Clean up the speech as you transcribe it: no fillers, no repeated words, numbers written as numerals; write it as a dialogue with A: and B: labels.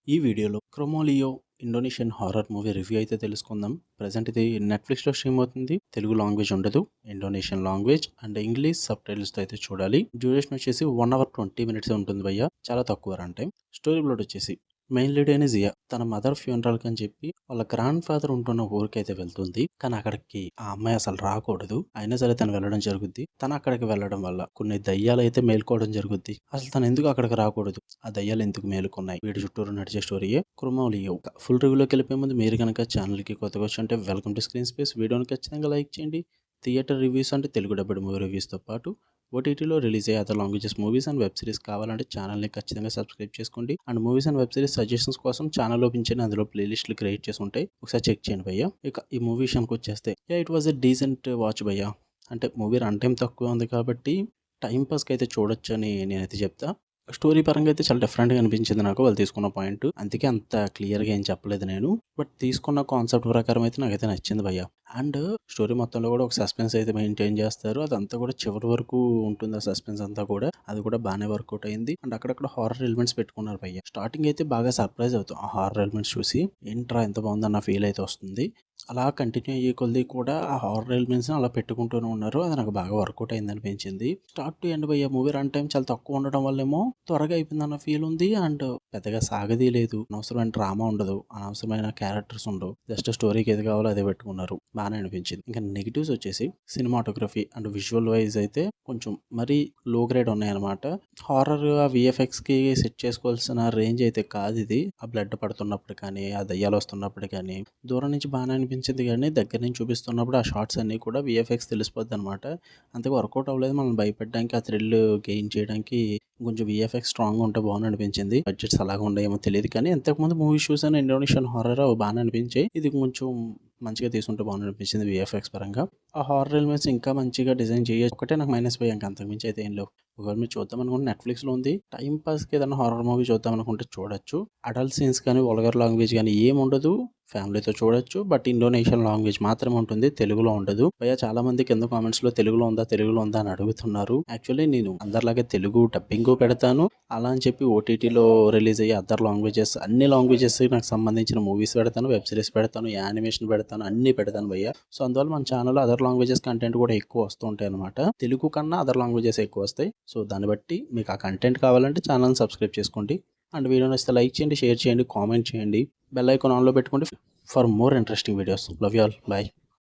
A: ఈ వీడియోలో క్రోమోలియో Indonesian horror movie review అయితే తెలుసుకుందాం. ప్రజెంట్ ఇది నెట్‌ఫ్లిక్స్‌లో స్ట్రీమ్ అవుతుంది. తెలుగు లాంగ్వేజ్ ఉండదు. ఇండోనేషియన్ లాంగ్వేజ్ అండ్ ఇంగ్లీష్ సబ్‌టైటిల్స్‌తో అయితే చూడాలి. డ్యూరేషన్ వచ్చేసి 1 అవర్ 20 మినిట్సే ఉంటుంది భయ్యా. చాలా తక్కువ రన్ టైమ్. స్టోరీ ప్లాట్ వచ్చేసి మెయిన్ లీడ్ అయిన జియా తన మదర్ ఫ్యూనరల్‌కి అని చెప్పి వాళ్ళ గ్రాండ్ ఫాదర్ ఉంటున్న ఊరికైతే వెళ్తుంది. కానీ అక్కడికి ఆ అమ్మాయి అసలు రాకూడదు. అయినా సరే తను వెళ్ళడం జరుగుద్ది. తను అక్కడికి వెళ్ళడం వల్ల కొన్ని దయ్యాలైతే మేలుకోవడం జరుగుద్ది. అసలు తను ఎందుకు అక్కడికి రాకూడదు? ఆ దయ్యాలు ఎందుకు మేలుకున్నాయి? వీటి చుట్టూరు నడిచే స్టోరీయే క్రోమోలియో. ఫుల్ రివ్యూలోకి వెళ్ళిపోయే ముందు మీరు కనుక ఛానల్‌కి కొత్తగా వచ్చుంటే వెల్కమ్ టు స్క్రీన్ స్పేస్. వీడియోని ఖచ్చితంగా లైక్ చేయండి. థియేటర్ రివ్యూస్ అంటే తెలుగు డబ్బుడ్ మూవీ రివ్యూస్‌తో పాటు ఓటీటీలో రిలీజ్ అయ్యే other languages movies and web series కావాలంటే ఛానల్‌ని ఖచ్చితంగా సబ్స్క్రైబ్ చేసుకోండి. And movies and web series suggestions కోసం ఛానల్ ఓపెన్ చేయండి. అందులో ప్లేలిస్టులు క్రియేట్ చేసి ఉంటాయి. ఒకసారి చెక్ చేయండి భయ్యా. ఇక ఈ మూవీ విషయానికి వచ్చేస్తే it was a decent watch భయ్యా. అంటే మూవీ రన్ టైమ్ తక్కువ ఉంది కాబట్టి టైం పాస్‌కి అయితే చూడొచ్చని నేనైతే చెప్తా. స్టోరీ పరంగా అయితే చాలా డిఫరెంట్‌గా అనిపించింది నాకు వాళ్ళు తీసుకున్న పాయింట్. అందుకే అంత క్లియర్‌గా ఏం చెప్పలేదు నేను. బట్ తీసుకున్న కాన్సెప్ట్ ప్రకారం అయితే నాకైతే నచ్చింది భయ్యా. అండ్ స్టోరీ మొత్తంలో కూడా ఒక సస్పెన్స్ అయితే మెయింటైన్ చేస్తారు. అదంతా కూడా చివరి వరకు ఉంటుంది ఆ సస్పెన్స్ అంతా కూడా. అది కూడా బాగానే వర్కౌట్ అయింది. అండ్ అక్కడక్కడ హారర్ ఎలిమెంట్స్ పెట్టుకున్నారు భయ్యా. స్టార్టింగ్ అయితే బాగా సర్ప్రైజ్ అవుతాం ఆ హారర్ ఎలిమెంట్స్ చూసి. ఏంట్రా ఎంత బాగుందన్న ఫీల్ అయితే వస్తుంది. అలా కంటిన్యూ అయ్యే కొద్దీ కూడా ఆ హారర్ ఎలిమెంట్స్‌ని అలా పెట్టుకుంటూనే ఉన్నారు. అది నాకు బాగా వర్కౌట్ అయిందనిపించింది. స్టార్ట్ టు ఎండ్ భయ్యా మూవీ రన్ టైమ్ చాలా తక్కువ ఉండడం వల్లేమో త్వరగా అయిపోయిందన్న ఫీల్ ఉంది. అండ్ పెద్దగా సాగదీయలేదు. అనవసరమైన డ్రామా ఉండదు. అనవసరమైన క్యారెక్టర్స్ ఉండవు. జస్ట్ స్టోరీకి ఏది కావాలో అదే పెట్టుకున్నారు. బాగానే అనిపించింది. ఇంకా నెగెటివ్స్ వచ్చేసి సినిమాటోగ్రఫీ అండ్ విజువల్ వైజ్ అయితే కొంచెం మరీ లో గ్రేడ్ ఉన్నాయన్నమాట. హారర్ ఆ వీఎఫ్ఎక్స్‌కి సెట్ చేసుకోవాల్సిన రేంజ్ అయితే కాదు ఇది. ఆ బ్లడ్ పడుతున్నప్పుడు కానీ, ఆ దయ్యాలు వస్తున్నప్పుడు కానీ దూరం నుంచి బాగానే అనిపించింది కానీ దగ్గర నుంచి చూపిస్తున్నప్పుడు ఆ షార్ట్స్ అన్నీ కూడా వీఎఫ్ఎక్స్ తెలిసిపోద్దనమాట. అంతగా వర్కౌట్ అవ్వలేదు. మనల్ని భయపెట్టడానికి ఆ థ్రిల్ గెయిన్ చేయడానికి కొంచెం వీఎఫ్ఎక్స్ స్ట్రాంగ్‌గా ఉంటే బాగుండు అనిపించింది. బడ్జెట్స్ అలాగా ఉన్నాయేమో తెలియదు కానీ ఇంతకుముందు మూవీస్ చూసాను ఇండోనేషియన్ హారర్ అవి బాగానే అనిపించాయి. ఇది కొంచెం మంచిగా తీసుకుంటే బాగుండు అనిపించింది వీఎఫ్ఎక్స్ పరంగా. ఆ హారర్ ఎలిమెంట్స్ ఇంకా మంచిగా డిజైన్ చేయొచ్చు. ఒకటే నాకు మైనస్ పోయి ఇంక అంతకుమించి అయితే ఏం లేవు. ఒకవేళ మీరు చూద్దాం అనుకుంటే నెట్‌ఫ్లిక్స్‌లో ఉంది. టైం పాస్‌కి ఏదైనా హారర్ మూవీ చూద్దాం అనుకుంటే చూడొచ్చు. అడల్ట్ సీన్స్ కానీ, వల్గర్ లాంగ్వేజ్ కానీ ఏముండదు. ఫ్యామిలీతో చూడొచ్చు. బట్ ఇండోనేషియన్ లాంగ్వేజ్ మాత్రమే ఉంటుంది. తెలుగులో ఉండదు. పైగా చాలా మంది కింద కామెంట్స్‌లో తెలుగులో ఉందా? తెలుగులో ఉందా? అని అడుగుతున్నారు. యాక్చువల్లీ నేను అందరిలాగే తెలుగు డబ్బింగు పెడతాను. అలా అని చెప్పి ఓటీటీలో రిలీజ్ అయ్యే అదర్ లాంగ్వేజెస్ అన్ని లాంగ్వేజెస్‌కి నాకు సంబంధించిన మూవీస్ పెడతాను. వెబ్ సిరీస్ పెడతాను. యానిమేషన్ పెడతాను. అన్నీ పెడతాను భయ్యా. సో అందువల్ల మన ఛానల్‌లో అదర్ లాంగ్వేజెస్ కంటెంట్ కూడా ఎక్కువ వస్తూ ఉంటాయన్నమాట. తెలుగు కన్నా అదర్ లాంగ్వేజెస్ ఎక్కువ వస్తాయి. సో దాన్ని బట్టి మీకు ఆ కంటెంట్ కావాలంటే ఛానల్‌ని సబ్స్క్రైబ్ చేసుకోండి. అండ్ వీడియో నచ్చితే లైక్ చేయండి, షేర్ చేయండి, కామెంట్ చేయండి. బెల్ ఐకాన్ ఆన్‌లో పెట్టుకోండి for more interesting videos. Love you all. By.